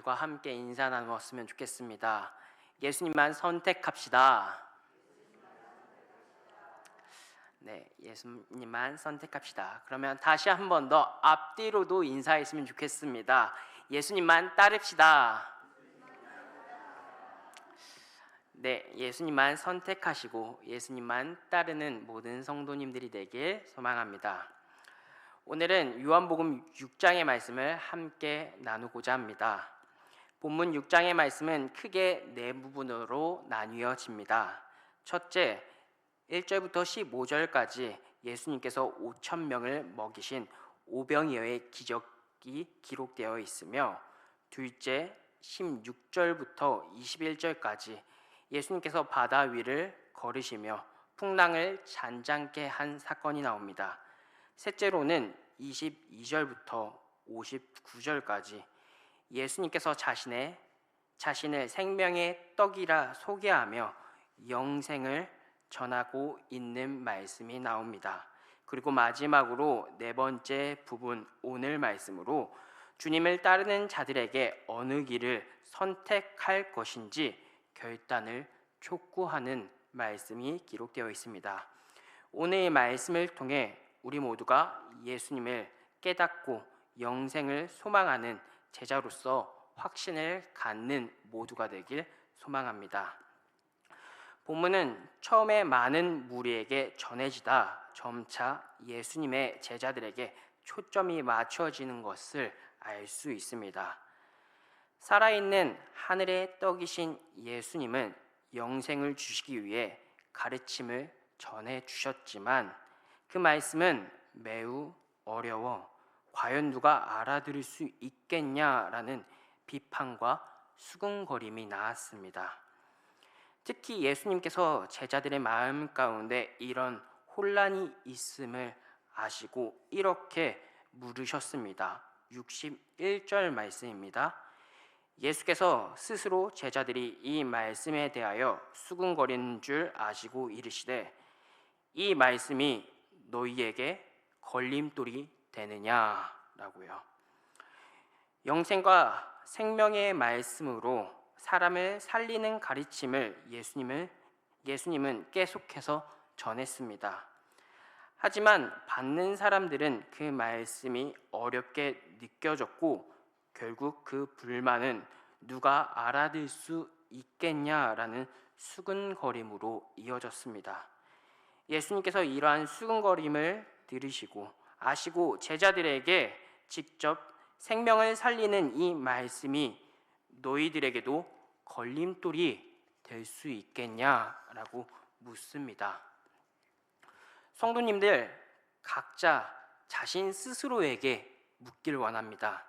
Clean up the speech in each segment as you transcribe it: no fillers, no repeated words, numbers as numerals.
여러분들과 함께 인사 나누었으면 좋겠습니다. 예수님만 선택합시다. 네, 예수님만 선택합시다. 그러면 다시 한 번 더 앞뒤로도 인사했으면 좋겠습니다. 예수님만 따릅시다. 네, 예수님만 선택하시고 예수님만 따르는 모든 성도님들이 되길 소망합니다. 오늘은 요한복음 6장의 말씀을 함께 나누고자 합니다. 본문 6장의 말씀은 크게 네 부분으로 나뉘어집니다. 첫째, 1절부터 15절까지 예수님께서 5천 명을 먹이신 오병이어의 기적이 기록되어 있으며, 둘째, 16절부터 21절까지 예수님께서 바다 위를 걸으시며 풍랑을 잔잔케 한 사건이 나옵니다. 셋째로는 22절부터 59절까지 예수님께서 자신을 생명의 떡이라 소개하며 영생을 전하고 있는 말씀이 나옵니다. 그리고 마지막으로 네 번째 부분, 오늘 말씀으로 주님을 따르는 자들에게 어느 길을 선택할 것인지 결단을 촉구하는 말씀이 기록되어 있습니다. 오늘의 말씀을 통해 우리 모두가 예수님을 깨닫고 영생을 소망하는 제자로서 확신을 갖는 모두가 되길 소망합니다. 본문은 처음에 많은 무리에게 전해지다 점차 예수님의 제자들에게 초점이 맞춰지는 것을 알 수 있습니다. 살아있는 하늘의 떡이신 예수님은 영생을 주시기 위해 가르침을 전해 주셨지만 그 말씀은 매우 어려워 과연 누가 알아들을 수 있겠냐라는 비판과 수군거림이 나왔습니다. 특히 예수님께서 제자들의 마음 가운데 이런 혼란이 있음을 아시고 이렇게 물으셨습니다. 61절 말씀입니다. 예수께서 스스로 제자들이 이 말씀에 대하여 수군거리는 줄 아시고 이르시되 이 말씀이 너희에게 걸림돌이 되느냐라고요. 영생과 생명의 말씀으로 사람을 살리는 가르침을 예수님은 계속해서 전했습니다. 하지만 받는 사람들은 그 말씀이 어렵게 느껴졌고 결국 그 불만은 누가 알아들 수 있겠냐라는 수근거림으로 이어졌습니다. 예수님께서 이러한 수근거림을 들으시고 아시고 제자들에게 직접 생명을 살리는 이 말씀이 너희들에게도 걸림돌이 될 수 있겠냐라고 묻습니다. 성도님들 각자 자신 스스로에게 묻길 원합니다.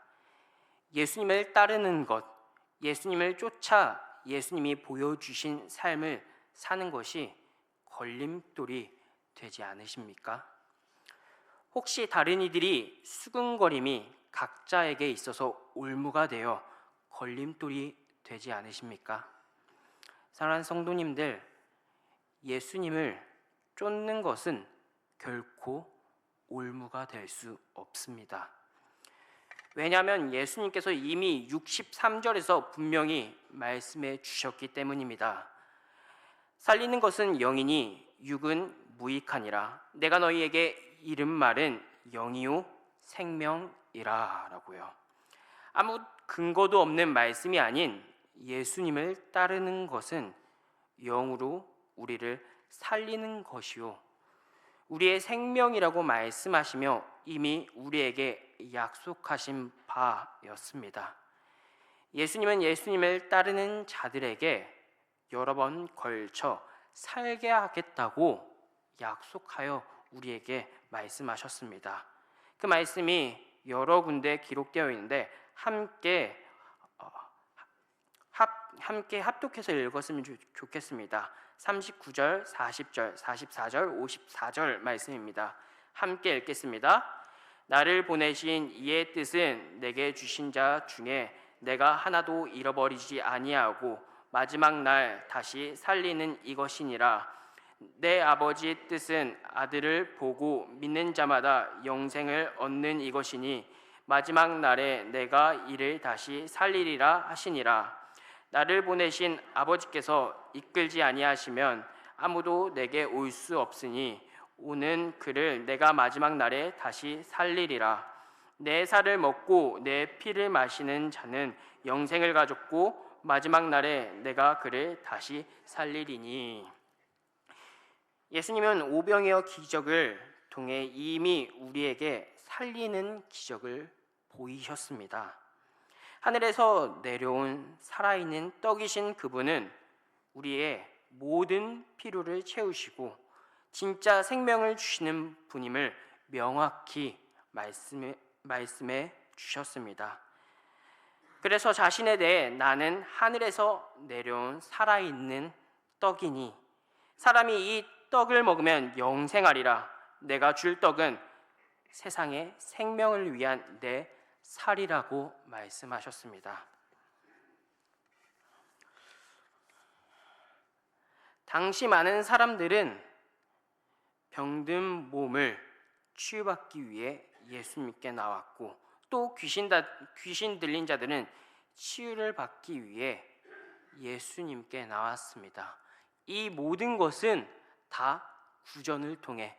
예수님을 따르는 것, 예수님을 쫓아 예수님이 보여주신 삶을 사는 것이 걸림돌이 되지 않으십니까? 혹시 다른 이들이 수근거림이 각자에게 있어서 올무가 되어 걸림돌이 되지 않으십니까? 사랑하는 성도님들, 예수님을 쫓는 것은 결코 올무가 될 수 없습니다. 왜냐하면 예수님께서 이미 63절에서 분명히 말씀해 주셨기 때문입니다. 살리는 것은 영이니 육은 무익하니라. 내가 너희에게 이른 말은 영이요 생명이라 라고요. 아무 근거도 없는 말씀이 아닌 예수님을 따르는 것은 영으로 우리를 살리는 것이요 우리의 생명이라고 말씀하시며 이미 우리에게 약속하신 바였습니다. 예수님은 예수님을 따르는 자들에게 여러 번 걸쳐 살게 하겠다고 약속하여 우리에게 말씀하셨습니다. 그 말씀이 여러 군데 기록되어 있는데 함께 합독해서 읽었으면 좋겠습니다. 39절, 40절, 44절, 54절 말씀입니다. 함께 읽겠습니다. 나를 보내신 이의 뜻은 내게 주신 자 중에 내가 하나도 잃어버리지 아니하고 마지막 날 다시 살리는 이것이니라. 내 아버지의 뜻은 아들을 보고 믿는 자마다 영생을 얻는 이것이니 마지막 날에 내가 이를 다시 살리리라 하시니라. 나를 보내신 아버지께서 이끌지 아니하시면 아무도 내게 올 수 없으니 오는 그를 내가 마지막 날에 다시 살리리라. 내 살을 먹고 내 피를 마시는 자는 영생을 가졌고 마지막 날에 내가 그를 다시 살리리니. 예수님은 오병이어 기적을 통해 이미 우리에게 살리는 기적을 보이셨습니다. 하늘에서 내려온 살아있는 떡이신 그분은 우리의 모든 필요를 채우시고 진짜 생명을 주시는 분임을 명확히 말씀해 주셨습니다. 그래서 자신에 대해 나는 하늘에서 내려온 살아있는 떡이니 사람이 이 떡을 먹으면 영생하리라. 내가 줄 떡은 세상의 생명을 위한 내 살이라고 말씀하셨습니다. 당시 많은 사람들은 병든 몸을 치유받기 위해 예수님께 나왔고 또 귀신 들린 자들은 치유를 받기 위해 예수님께 나왔습니다. 이 모든 것은 다 구전을 통해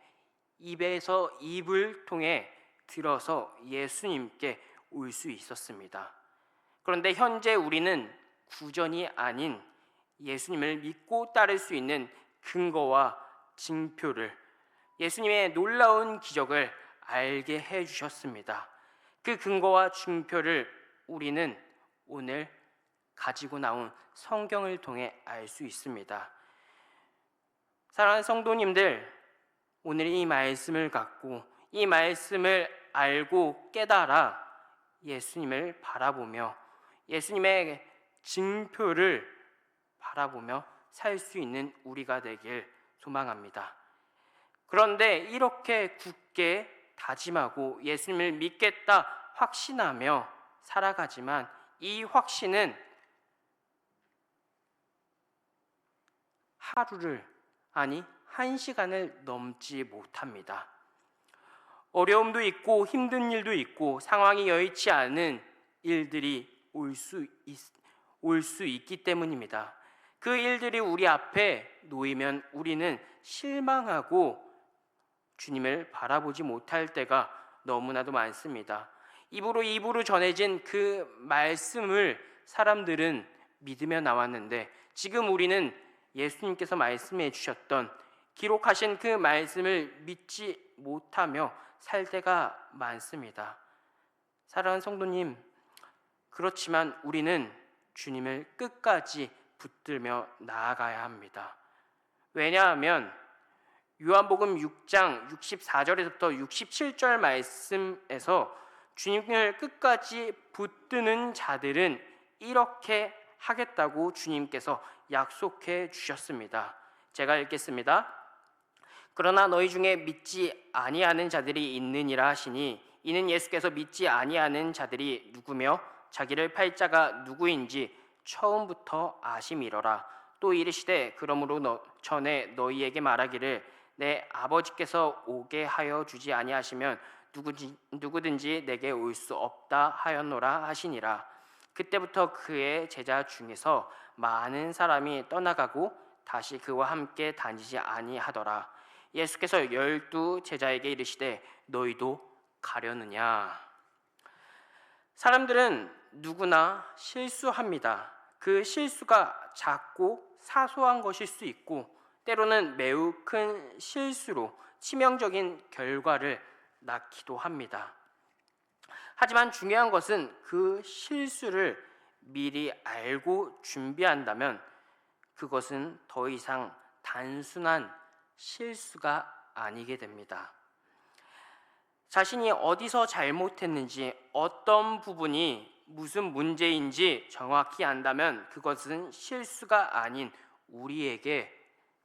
입에서 입을 통해 들어서 예수님께 올 수 있었습니다. 그런데 현재 우리는 구전이 아닌 예수님을 믿고 따를 수 있는 근거와 징표를, 예수님의 놀라운 기적을 알게 해주셨습니다. 그 근거와 징표를 우리는 오늘 가지고 나온 성경을 통해 알 수 있습니다. 사랑하는 성도님들, 오늘 이 말씀을 갖고 이 말씀을 알고 깨달아 예수님을 바라보며 예수님의 징표를 바라보며 살 수 있는 우리가 되길 소망합니다. 그런데 이렇게 굳게 다짐하고 예수님을 믿겠다 확신하며 살아가지만 이 확신은 하루를, 아니 1시간을 넘지 못합니다. 어려움도 있고 힘든 일도 있고 상황이 여의치 않은 일들이 올 수 있기 때문입니다. 그 일들이 우리 앞에 놓이면 우리는 실망하고 주님을 바라보지 못할 때가 너무나도 많습니다. 입으로 전해진 그 말씀을 사람들은 믿으며 나왔는데 지금 우리는 예수님께서 말씀해 주셨던 기록하신 그 말씀을 믿지 못하며 살 때가 많습니다. 사랑하는 성도님, 그렇지만 우리는 주님을 끝까지 붙들며 나아가야 합니다. 왜냐하면 요한복음 6장 64절에서부터 67절 말씀에서 주님을 끝까지 붙드는 자들은 이렇게 하겠다고 주님께서 약속해 주셨습니다. 제가 읽겠습니다. 그러나 너희 중에 믿지 아니하는 자들이 있느니라 하시니 이는 예수께서 믿지 아니하는 자들이 누구며 자기를 팔 자가 누구인지 처음부터 아심이러라. 또 이르시되 그러므로 전에 너희에게 말하기를 내 아버지께서 오게 하여 주지 아니하시면 누구든지 내게 올 수 없다 하였노라 하시니라. 그때부터 그의 제자 중에서 많은 사람이 떠나가고 다시 그와 함께 다니지 아니하더라. 예수께서 12 제자에게 이르시되 너희도 가려느냐. 사람들은 누구나 실수합니다. 그 실수가 작고 사소한 것일 수 있고 때로는 매우 큰 실수로 치명적인 결과를 낳기도 합니다. 하지만 중요한 것은 그 실수를 미리 알고 준비한다면 그것은 더 이상 단순한 실수가 아니게 됩니다. 자신이 어디서 잘못했는지, 어떤 부분이 무슨 문제인지 정확히 안다면 그것은 실수가 아닌 우리에게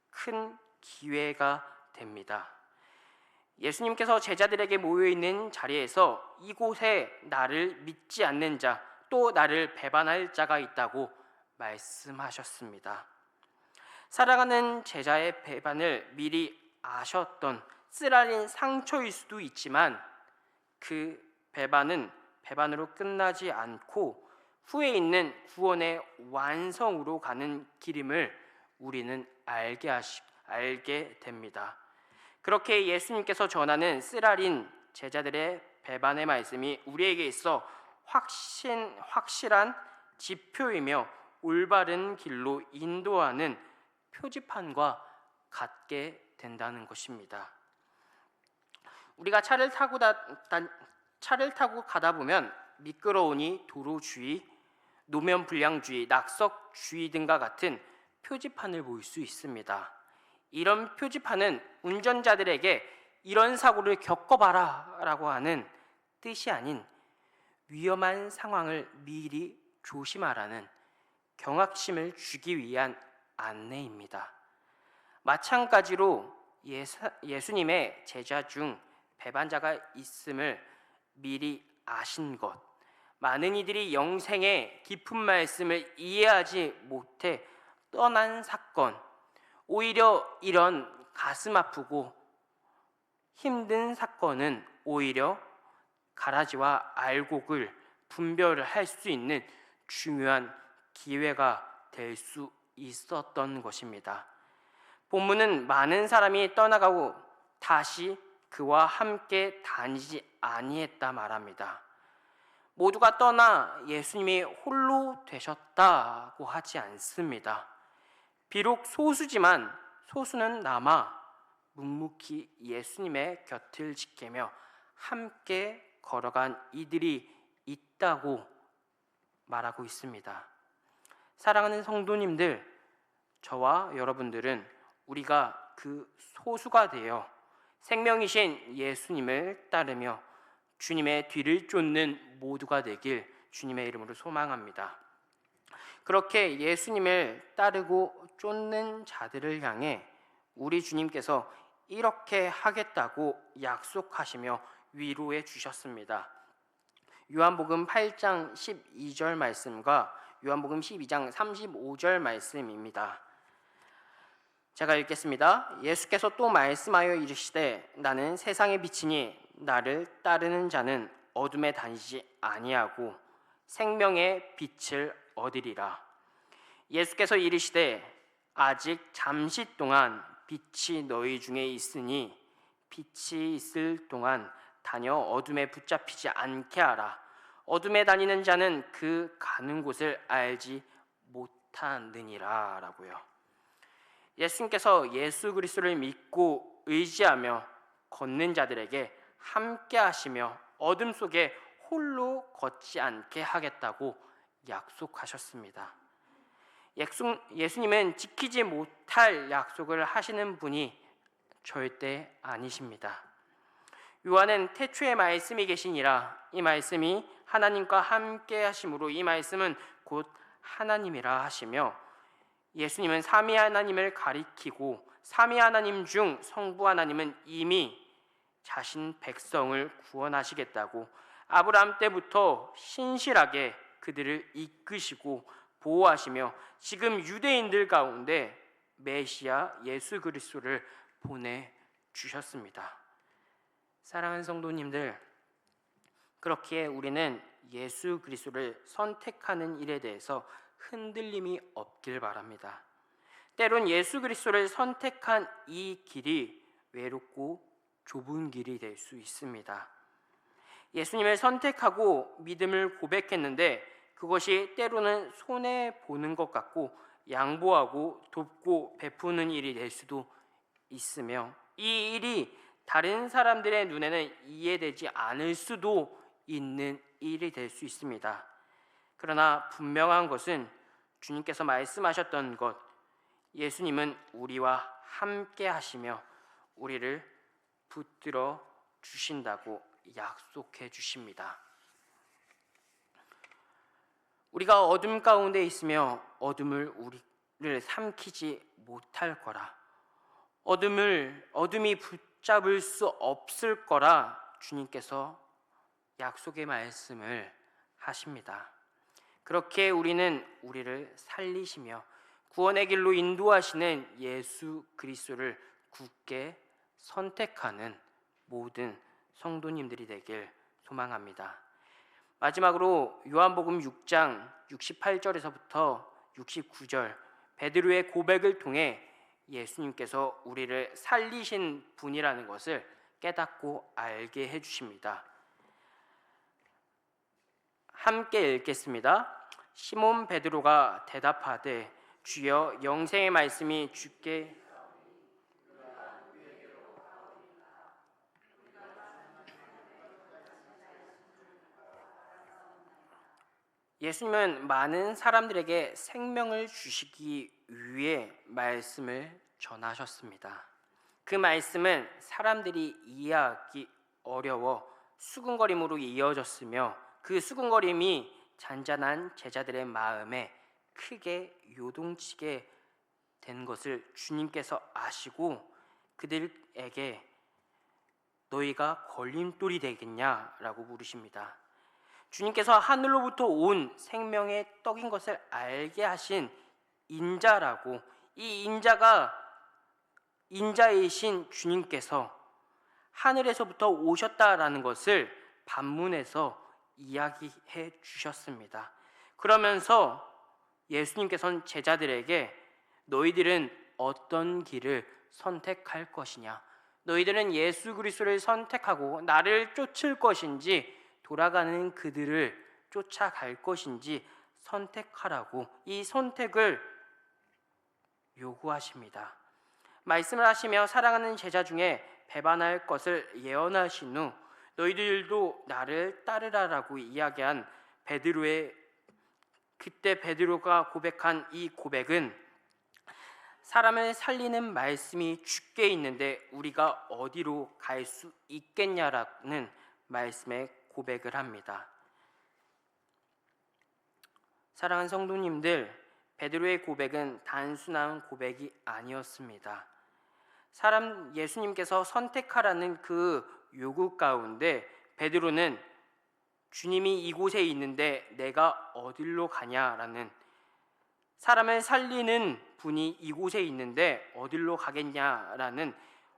큰 기회가 됩니다. 예수님께서 제자들에게 모여있는 자리에서 이곳에 나를 믿지 않는 자, 또 나를 배반할 자가 있다고 말씀하셨습니다. 살아가는 제자의 배반을 미리 아셨던 쓰라린 상처일 수도 있지만 그 배반은 배반으로 끝나지 않고 후에 있는 구원의 완성으로 가는 길임을 우리는 알게 됩니다. 그렇게 예수님께서 전하는 쓰라린 제자들의 배반의 말씀이 우리에게 있어 확실한 지표이며 올바른 길로 인도하는 표지판과 같게 된다는 것입니다. 우리가 차를 타고 가다 보면 미끄러우니 도로주의, 노면 불량주의, 낙석주의 등과 같은 표지판을 볼 수 있습니다. 이런 표지판은 운전자들에게 이런 사고를 겪어봐라 라고 하는 뜻이 아닌 위험한 상황을 미리 조심하라는 경각심을 주기 위한 안내입니다. 마찬가지로 예수님의 제자 중 배반자가 있음을 미리 아신 것, 많은 이들이 영생의 깊은 말씀을 이해하지 못해 떠난 사건, 오히려 이런 가슴 아프고 힘든 사건은 오히려 가라지와 알곡을 분별을 할 수 있는 중요한 기회가 될 수 있었던 것입니다. 본문은 많은 사람이 떠나가고 다시 그와 함께 다니지 아니했다 말합니다. 모두가 떠나 예수님이 홀로 되셨다고 하지 않습니다. 비록 소수지만 소수는 남아 묵묵히 예수님의 곁을 지키며 함께 걸어간 이들이 있다고 말하고 있습니다. 사랑하는 성도님들, 저와 여러분들은 우리가 그 소수가 되어 생명이신 예수님을 따르며 주님의 뒤를 쫓는 모두가 되길 주님의 이름으로 소망합니다. 그렇게 예수님을 따르고 쫓는 자들을 향해 우리 주님께서 이렇게 하겠다고 약속하시며 위로해 주셨습니다. 요한복음 8장 12절 말씀과 요한복음 12장 35절 말씀입니다. 제가 읽겠습니다. 예수께서 또 말씀하여 이르시되 나는 세상의 빛이니 나를 따르는 자는 어둠에 다니지 아니하고 생명의 빛을 얻으리라. 예수께서 이르시되 아직 잠시 동안 빛이 너희 중에 있으니 빛이 있을 동안 다녀 어둠에 붙잡히지 않게 하라. 어둠에 다니는 자는 그 가는 곳을 알지 못하느니라 라고요. 예수님께서 예수 그리스도를 믿고 의지하며 걷는 자들에게 함께 하시며 어둠 속에 홀로 걷지 않게 하겠다고 약속하셨습니다. 예수님은 지키지 못할 약속을 하시는 분이 절대 아니십니다. 요한은 태초에 말씀이 계시니라. 이 말씀이 하나님과 함께 하심으로 이 말씀은 곧 하나님이라 하시며, 예수님은 삼위 하나님을 가리키고 삼위 하나님 중 성부 하나님은 이미 자신 백성을 구원하시겠다고 아브라함 때부터 신실하게 그들을 이끄시고 보호하시며 지금 유대인들 가운데 메시아 예수 그리스도를 보내주셨습니다. 사랑하는 성도님들, 그렇기에 우리는 예수 그리스도를 선택하는 일에 대해서 흔들림이 없길 바랍니다. 때론 예수 그리스도를 선택한 이 길이 외롭고 좁은 길이 될 수 있습니다. 예수님을 선택하고 믿음을 고백했는데 그것이 때로는 손해보는 것 같고 양보하고 돕고 베푸는 일이 될 수도 있으며, 이 일이 다른 사람들의 눈에는 이해되지 않을 수도 있는 일이 될 수 있습니다. 그러나 분명한 것은 주님께서 말씀하셨던 것, 예수님은 우리와 함께 하시며 우리를 붙들어 주신다고 약속해 주십니다. 우리가 어둠 가운데 있으며 어둠을 우리를 삼키지 못할 거라, 어둠이 붙잡을 수 없을 거라 주님께서 약속의 말씀을 하십니다. 그렇게 우리는 우리를 살리시며 구원의 길로 인도하시는 예수 그리스도를 굳게 선택하는 모든 성도님들이 되길 소망합니다. 마지막으로 요한복음 6장 68절에서부터 69절 베드로의 고백을 통해 예수님께서 우리를 살리신 분이라는 것을 깨닫고 알게 해주십니다. 함께 읽겠습니다. 시몬 베드로가 대답하되 주여 영생의 말씀이 주께 예수님은 많은 사람들에게 생명을 주시기 위해 말씀을 전하셨습니다. 그 말씀은 사람들이 이해하기 어려워 수군거림으로 이어졌으며 그 수군거림이 잔잔한 제자들의 마음에 크게 요동치게 된 것을 주님께서 아시고 그들에게 너희가 걸림돌이 되겠냐라고 물으십니다. 주님께서 하늘로부터 온 생명의 떡인 것을 알게 하신 인자라고, 이 인자가 인자이신 주님께서 하늘에서부터 오셨다라는 것을 반문해서 이야기해 주셨습니다. 그러면서 예수님께서는 제자들에게 너희들은 어떤 길을 선택할 것이냐, 너희들은 예수 그리스도를 선택하고 나를 쫓을 것인지 돌아가는 그들을 쫓아갈 것인지 선택하라고 이 선택을 요구하십니다. 말씀을 하시며 사랑하는 제자 중에 배반할 것을 예언하신 후 너희들도 나를 따르라라고 이야기한 그때 베드로가 고백한 이 고백은 사람을 살리는 말씀이 주께 있는데 우리가 어디로 갈 수 있겠냐라는 말씀의 고백을 합니다. 사랑하는 성도님들, 베드로의 고백은 단순한 고백이 아니었습니다. 예수님께서 선택하라는 그 요구 가운데 베드로는 주님이 이곳에 있는데 내가 어디로 가냐라는, 사람을 살리는 분이 이곳에 있는데 어디로 가겠냐라는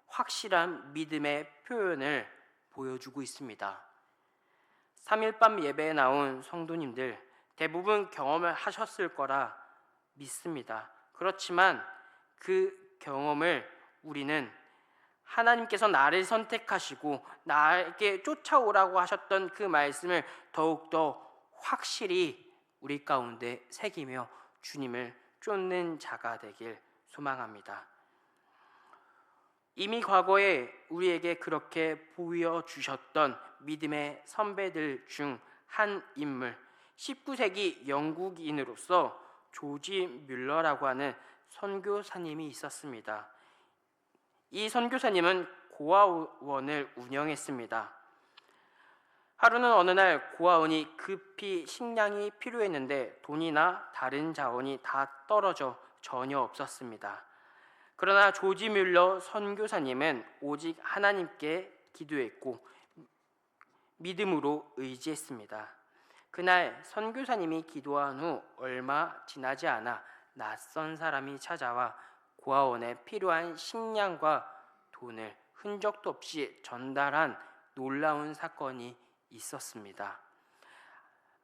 확실한 믿음의 표현을 보여주고 있습니다. 3일밤 예배에 나온 성도님들 대부분 경험을 하셨을 거라 믿습니다. 그렇지만 그 경험을 우리는 하나님께서 나를 선택하시고 나에게 쫓아오라고 하셨던 그 말씀을 더욱더 확실히 우리 가운데 새기며 주님을 쫓는 자가 되길 소망합니다. 이미 과거에 우리에게 그렇게 보여주셨던 믿음의 선배들 중 한 인물, 19세기 영국인으로서 조지 뮬러라고 하는 선교사님이 있었습니다. 이 선교사님은 고아원을 운영했습니다. 하루는 어느 날 고아원이 급히 식량이 필요했는데 돈이나 다른 자원이 다 떨어져 전혀 없었습니다. 그러나 조지 뮬러 선교사님은 오직 하나님께 기도했고 믿음으로 의지했습니다. 그날 선교사님이 기도한 후 얼마 지나지 않아 낯선 사람이 찾아와 고아원에 필요한 식량과 돈을 흔적도 없이 전달한 놀라운 사건이 있었습니다.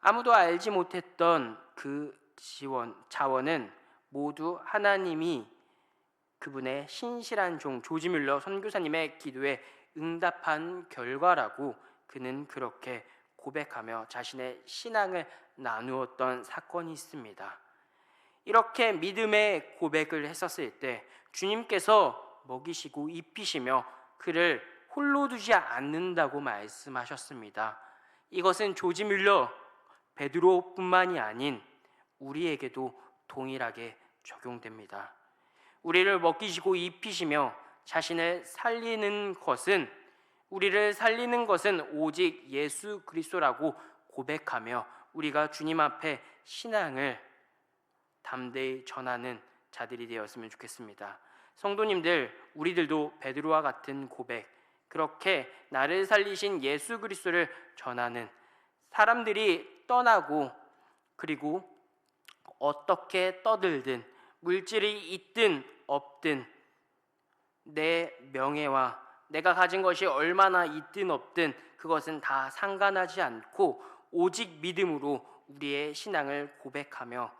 아무도 알지 못했던 그 자원은 모두 하나님이 그분의 신실한 종 조지 뮬러 선교사님의 기도에 응답한 결과라고 그는 그렇게 고백하며 자신의 신앙을 나누었던 사건이 있습니다. 이렇게 믿음의 고백을 했었을 때 주님께서 먹이시고 입히시며 그를 홀로 두지 않는다고 말씀하셨습니다. 이것은 조지 뮬러, 베드로뿐만이 아닌 우리에게도 동일하게 적용됩니다. 우리를 먹이시고 입히시며 우리를 살리는 것은 오직 예수 그리스도라고 고백하며 우리가 주님 앞에 신앙을 담대히 전하는 자들이 되었으면 좋겠습니다. 성도님들, 우리들도 베드로와 같은 고백, 그렇게 나를 살리신 예수 그리스도를 전하는, 사람들이 떠나고 그리고 어떻게 떠들든 물질이 있든 없든 내 명예와 내가 가진 것이 얼마나 있든 없든 그것은 다 상관하지 않고 오직 믿음으로 우리의 신앙을 고백하며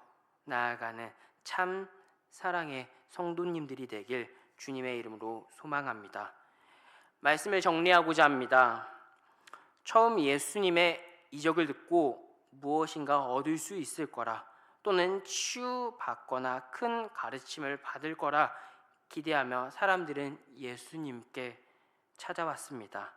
나아가는 참 사랑의 성도님들이 되길 주님의 이름으로 소망합니다. 말씀을 정리하고자 합니다. 처음 예수님의 이적을 듣고 무엇인가 얻을 수 있을 거라, 또는 치유받거나 큰 가르침을 받을 거라 기대하며 사람들은 예수님께 찾아왔습니다.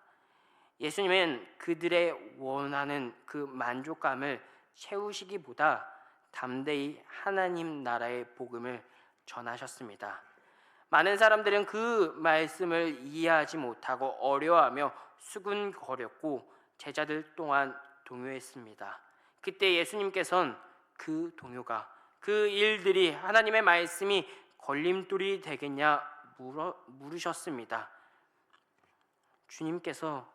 예수님은 그들의 원하는 그 만족감을 채우시기보다 담대히 하나님 나라의 복음을 전하셨습니다. 많은 사람들은 그 말씀을 이해하지 못하고 어려워하며 수군거렸고 제자들 또한 동요했습니다. 그때 예수님께서는 그 동요가, 그 일들이 하나님의 말씀이 걸림돌이 되겠냐 물으셨습니다. 주님께서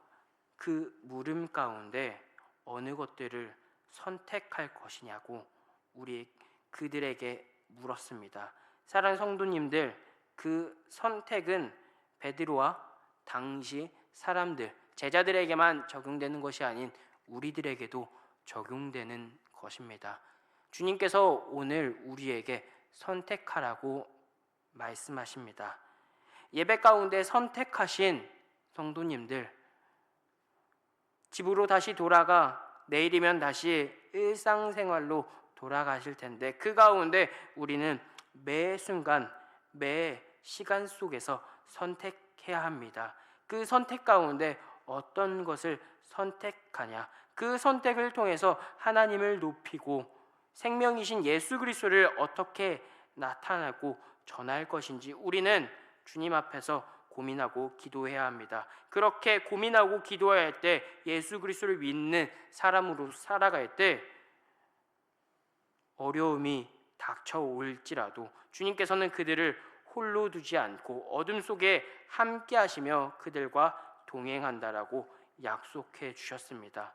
그 물음 가운데 어느 것들을 선택할 것이냐고 그들에게 물었습니다. 사랑하는 성도님들, 그 선택은 베드로와 당시 사람들, 제자들에게만 적용되는 것이 아닌 우리들에게도 적용되는 것입니다. 주님께서 오늘 우리에게 선택하라고 말씀하십니다. 예배 가운데 선택하신 성도님들, 집으로 다시 돌아가 내일이면 다시 일상생활로 돌아가실 텐데, 그 가운데 우리는 매 순간 매 시간 속에서 선택해야 합니다. 그 선택 가운데 어떤 것을 선택하냐, 그 선택을 통해서 하나님을 높이고 생명이신 예수 그리스도를 어떻게 나타나고 전할 것인지 우리는 주님 앞에서 고민하고 기도해야 합니다. 그렇게 고민하고 기도할 때, 예수 그리스도를 믿는 사람으로 살아갈 때 어려움이 닥쳐올지라도 주님께서는 그들을 홀로 두지 않고 어둠 속에 함께 하시며 그들과 동행한다라고 약속해 주셨습니다.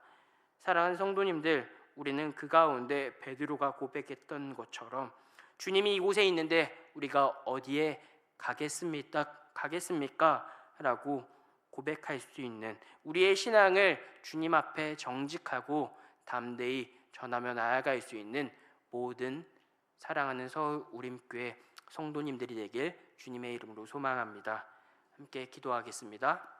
사랑하는 성도님들, 우리는 그 가운데 베드로가 고백했던 것처럼 주님이 이곳에 있는데 우리가 어디에 가겠습니까? 라고 고백할 수 있는 우리의 신앙을 주님 앞에 정직하고 담대히 전하며 나아갈 수 있는 모든 사랑하는 서울 우림교회 성도님들이 되길 주님의 이름으로 소망합니다. 함께 기도하겠습니다.